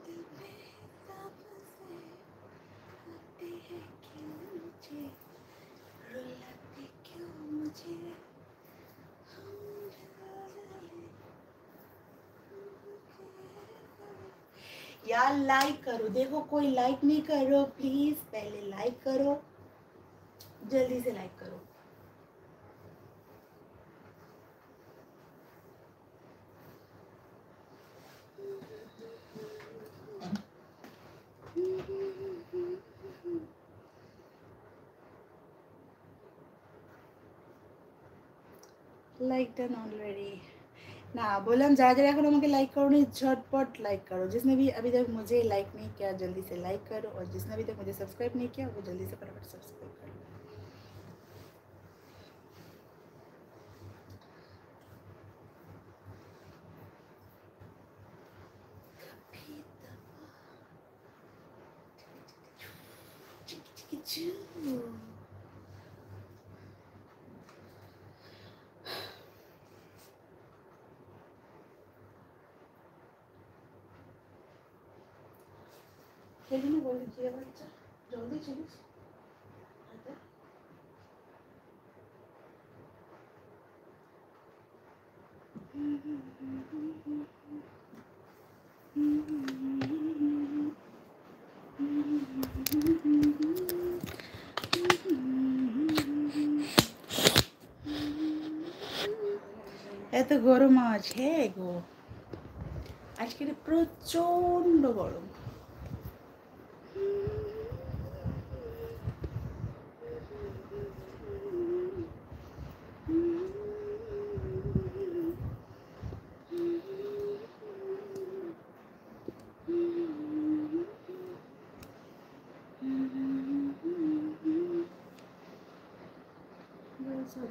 दिल पे ताबसे आते हैं क्यों मुझे रुलाते क्यों मुझे हम यार लाइक करो, देखो कोई लाइक नहीं कर रहे हो, प्लीज पहले लाइक करो, जल्दी से लाइक करो। लाइक डन ऑलरेडी ना, बोलम जा जा এখন আমাকে लाइक करो नहीं, झटपट लाइक करो। जिसने भी अभी तक मुझे लाइक नहीं किया जल्दी से लाइक करो, और जिसने अभी तक मुझे सब्सक्राइब नहीं किया वो जल्दी से फटाफट सब्सक्राइब करो। সেদিনই বলি যে বাচ্চা জলদি চলিস এত গরম আজ, হ্যাঁ গো আজকে প্রচন্ড গরম।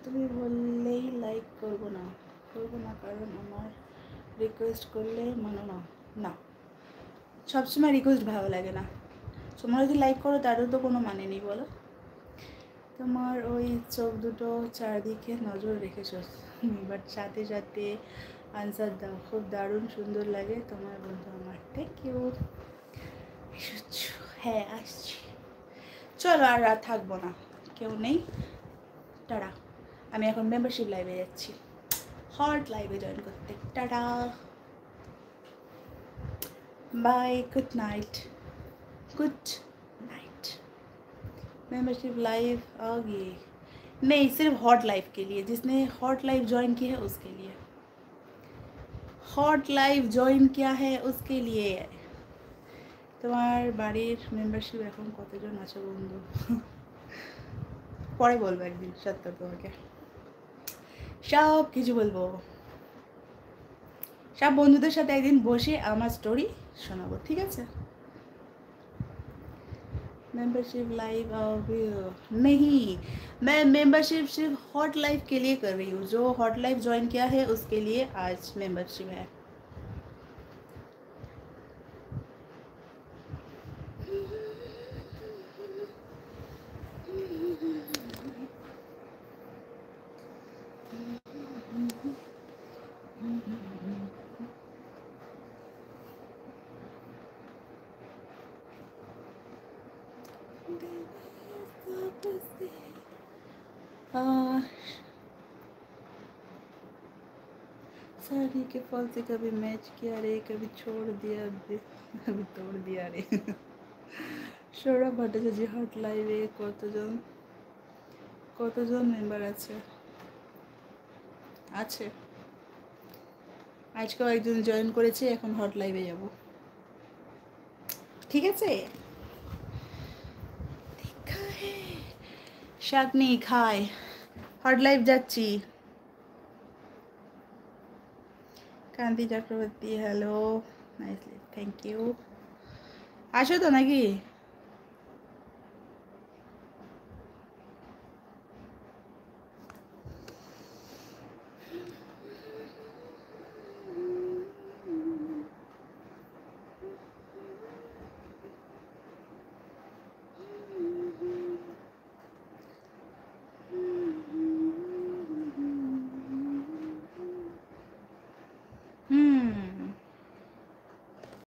তুমি বললেই লাইক করবো না কারণ আমার রিকোয়েস্ট করলে মানো না। না, সবসময় রিকোয়েস্ট ভালো লাগে না। তোমরা যদি লাইক করো তারও তো কোনো মানে নেই বলো। তোমার ওই চোখ দুটো চারদিকে নজর রেখেছো, বাট সাথে সাথে আনসার দাও, খুব দারুণ সুন্দর লাগে তোমার বন্ধু আমার। Thank you. হ্যাঁ আসছি, চলো আর রাত থাকবো না, কেউ নেই, টাটা। আমি এখন মেম্বারশিপ লাইভে যাচ্ছি, হট লাইভে জয়েন করতে। Tata, bye, good night, good night. Membership live आ गई नहीं, सिर्फ हॉट लाइव के लिए, जिसने हॉट लाइव ज्वाइन की है उसके लिए, हॉट लाइव ज्वाइन किया है उसके लिए। তোমার বাড়ির মেম্বারশিপ এখন কতজন আছে বন্ধু? পরে বলবো একদিন সত্য, তোমাকে সব কিছু বলবো, সব বন্ধুদের সাথে একদিন বসে আমার স্টোরি শোনাবো, ঠিক আছে? मेंबरशिप लाइव नहीं, मैं मेंबरशिप सिर्फ हॉट लाइव के लिए कर रही हूँ। जो हॉट लाइव ज्वाइन किया है उसके लिए आज मेंबरशिप है। शादी के फल से कभी मैच किया रे, कभी छोड़ दिया, कभी तोड़ दिया रे। সৌরভ ভট্টাচার্য হট লাইভে কতজন মেম্বার আছে? আছে, আজকেও একজন জয়েন করেছে, এখন হট লাইভে যাব, ঠিক আছে? শাকনি খায়, হট লাইভ যাচ্ছি। Kanti Chakraborty hello, nicely, thank you. আসো তো নাকি?